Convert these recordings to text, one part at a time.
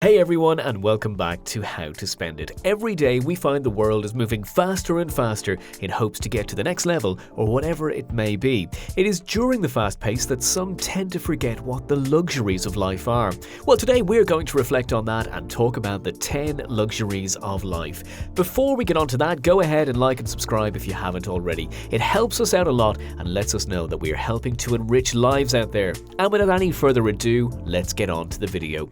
Hey everyone, and welcome back to How to Spend It. Every day we find the world is moving faster and faster in hopes to get to the next level or whatever it may be. It is during the fast pace that some tend to forget what the luxuries of life are. Well, today we're going to reflect on that and talk about the 10 luxuries of life. Before we get on to that, go ahead and like and subscribe if you haven't already. It helps us out a lot and lets us know that we are helping to enrich lives out there. And without any further ado, let's get on to the video.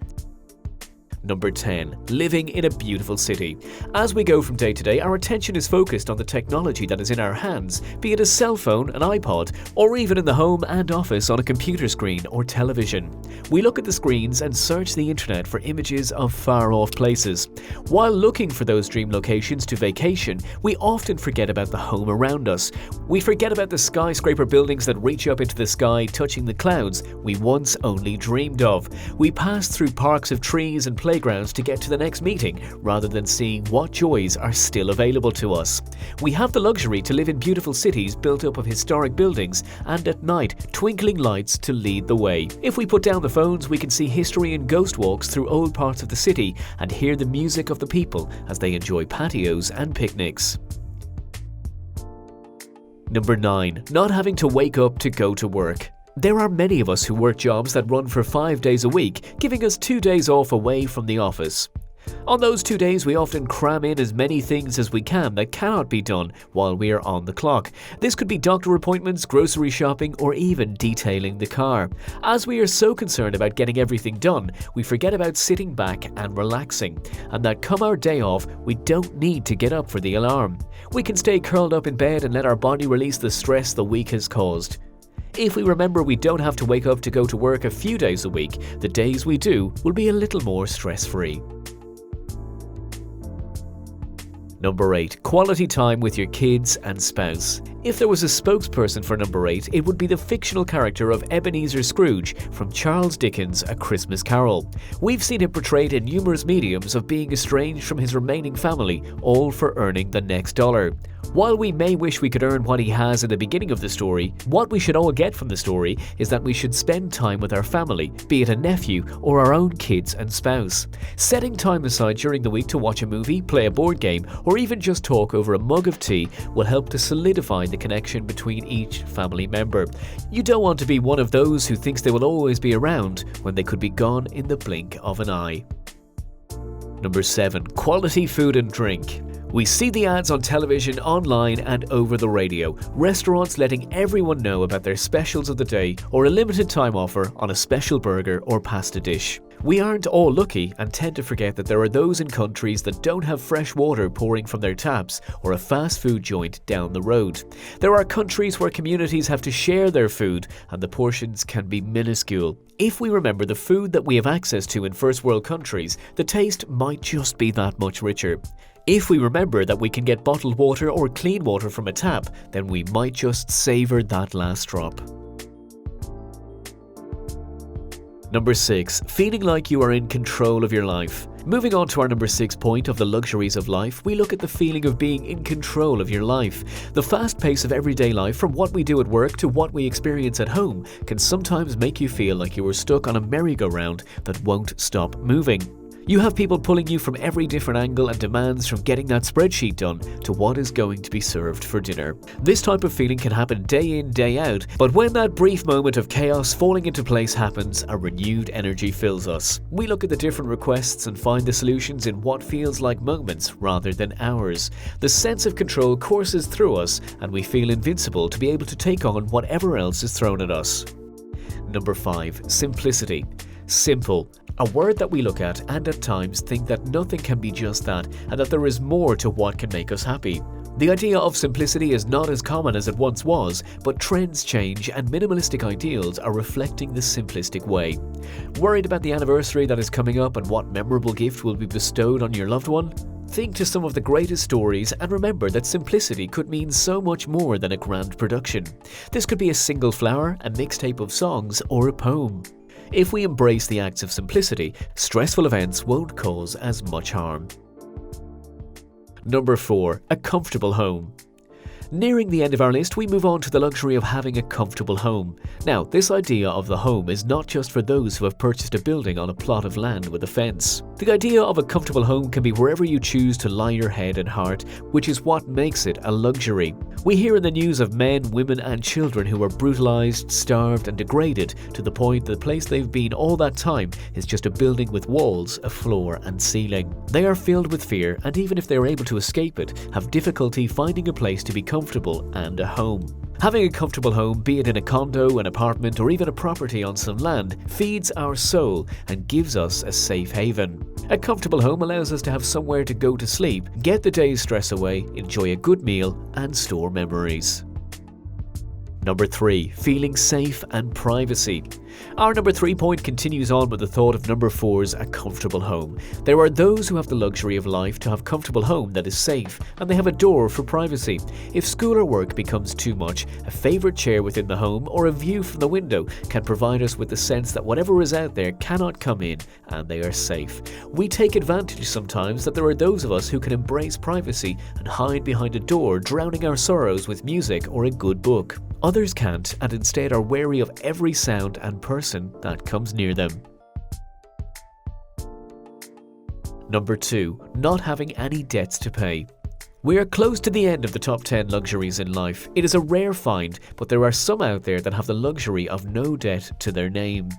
Number 10. Living in a beautiful city. As we go from day to day, our attention is focused on the technology that is in our hands, be it a cell phone, an iPod, or even in the home and office on a computer screen or television. We look at the screens and search the internet for images of far-off places. While looking for those dream locations to vacation, we often forget about the home around us. We forget about the skyscraper buildings that reach up into the sky, touching the clouds we once only dreamed of. We pass through parks of trees and playgrounds to get to the next meeting, rather than seeing what joys are still available to us. We have the luxury to live in beautiful cities built up of historic buildings, and at night, twinkling lights to lead the way. If we put down the phones, we can see history and ghost walks through old parts of the city and hear the music of the people as they enjoy patios and picnics. Number 9. Not having to wake up to go to work. There are many of us who work jobs that run for 5 days a week, giving us 2 days off away from the office. On those 2 days, we often cram in as many things as we can that cannot be done while we are on the clock. This could be doctor appointments, grocery shopping, or even detailing the car. As we are so concerned about getting everything done, we forget about sitting back and relaxing, and that come our day off, we don't need to get up for the alarm. We can stay curled up in bed and let our body release the stress the week has caused. If we remember we don't have to wake up to go to work a few days a week, the days we do will be a little more stress-free. Number 8. Quality time with your kids and spouse. If there was a spokesperson for number 8, it would be the fictional character of Ebenezer Scrooge from Charles Dickens' A Christmas Carol. We've seen him portrayed in numerous mediums of being estranged from his remaining family, all for earning the next dollar. While we may wish we could earn what he has in the beginning of the story, what we should all get from the story is that we should spend time with our family, be it a nephew or our own kids and spouse. Setting time aside during the week to watch a movie, play a board game, or even just talk over a mug of tea will help to solidify the connection between each family member. You don't want to be one of those who thinks they will always be around when they could be gone in the blink of an eye. Number 7. Quality food and drink. We see the ads on television, online, and over the radio. Restaurants letting everyone know about their specials of the day or a limited time offer on a special burger or pasta dish. We aren't all lucky and tend to forget that there are those in countries that don't have fresh water pouring from their taps or a fast food joint down the road. There are countries where communities have to share their food and the portions can be minuscule. If we remember the food that we have access to in first world countries, the taste might just be that much richer. If we remember that we can get bottled water or clean water from a tap, then we might just savor that last drop. Number 6. Feeling like you are in control of your life. Moving on to our number 6 point of the luxuries of life, we look at the feeling of being in control of your life. The fast pace of everyday life, from what we do at work to what we experience at home, can sometimes make you feel like you are stuck on a merry-go-round that won't stop moving. You have people pulling you from every different angle and demands, from getting that spreadsheet done to what is going to be served for dinner. This type of feeling can happen day in, day out, but when that brief moment of chaos falling into place happens, a renewed energy fills us. We look at the different requests and find the solutions in what feels like moments rather than hours. The sense of control courses through us and we feel invincible to be able to take on whatever else is thrown at us. Number 5. Simplicity. Simple. A word that we look at and at times think that nothing can be just that and that there is more to what can make us happy. The idea of simplicity is not as common as it once was, but trends change and minimalistic ideals are reflecting the simplistic way. Worried about the anniversary that is coming up and what memorable gift will be bestowed on your loved one? Think to some of the greatest stories and remember that simplicity could mean so much more than a grand production. This could be a single flower, a mixtape of songs, or a poem. If we embrace the acts of simplicity, stressful events won't cause as much harm. Number 4. A comfortable home. Nearing the end of our list, we move on to the luxury of having a comfortable home. Now, this idea of the home is not just for those who have purchased a building on a plot of land with a fence. The idea of a comfortable home can be wherever you choose to lie your head and heart, which is what makes it a luxury. We hear in the news of men, women and children who are brutalized, starved and degraded to the point that the place they've been all that time is just a building with walls, a floor and ceiling. They are filled with fear, and even if they are able to escape it, have difficulty finding a place to be comfortable and a home. Having a comfortable home, be it in a condo, an apartment or even a property on some land, feeds our soul and gives us a safe haven. A comfortable home allows us to have somewhere to go to sleep, get the day's stress away, enjoy a good meal and store memories. Number 3. Feeling safe and privacy. Our number 3 point continues on with the thought of number 4's a comfortable home. There are those who have the luxury of life to have a comfortable home that is safe, and they have a door for privacy. If school or work becomes too much, a favourite chair within the home or a view from the window can provide us with the sense that whatever is out there cannot come in and they are safe. We take advantage sometimes that there are those of us who can embrace privacy and hide behind a door, drowning our sorrows with music or a good book. Others can't and instead are wary of every sound and person that comes near them. Number 2. Not having any debts to pay. We are close to the end of the top 10 luxuries in life. It is a rare find, but there are some out there that have the luxury of no debt to their name.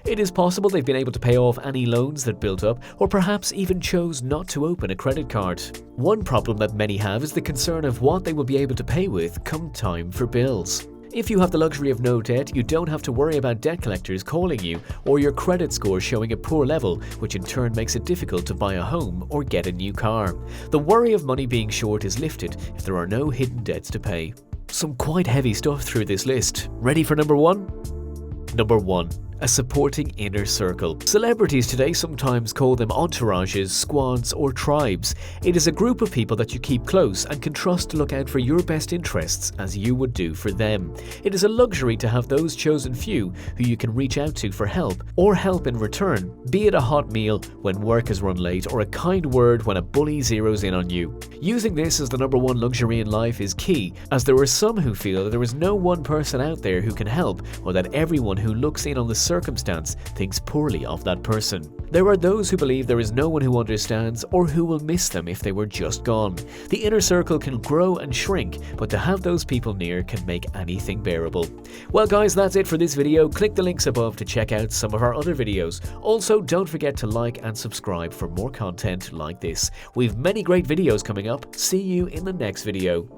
It is possible they've been able to pay off any loans that built up, or perhaps even chose not to open a credit card. One problem that many have is the concern of what they will be able to pay with come time for bills. If you have the luxury of no debt, you don't have to worry about debt collectors calling you or your credit score showing a poor level, which in turn makes it difficult to buy a home or get a new car. The worry of money being short is lifted if there are no hidden debts to pay. Some quite heavy stuff through this list. Ready for number 1? Number 1. A supporting inner circle. Celebrities today sometimes call them entourages, squads or tribes. It is a group of people that you keep close and can trust to look out for your best interests as you would do for them. It is a luxury to have those chosen few who you can reach out to for help or help in return, be it a hot meal when work has run late or a kind word when a bully zeroes in on you. Using this as the number 1 luxury in life is key, as there are some who feel that there is no one person out there who can help, or that everyone who looks in on the circumstance thinks poorly of that person. There are those who believe there is no one who understands or who will miss them if they were just gone. The inner circle can grow and shrink, but to have those people near can make anything bearable. Well guys, that's it for this video. Click the links above to check out some of our other videos. Also, don't forget to like and subscribe for more content like this. We've many great videos coming up. See you in the next video.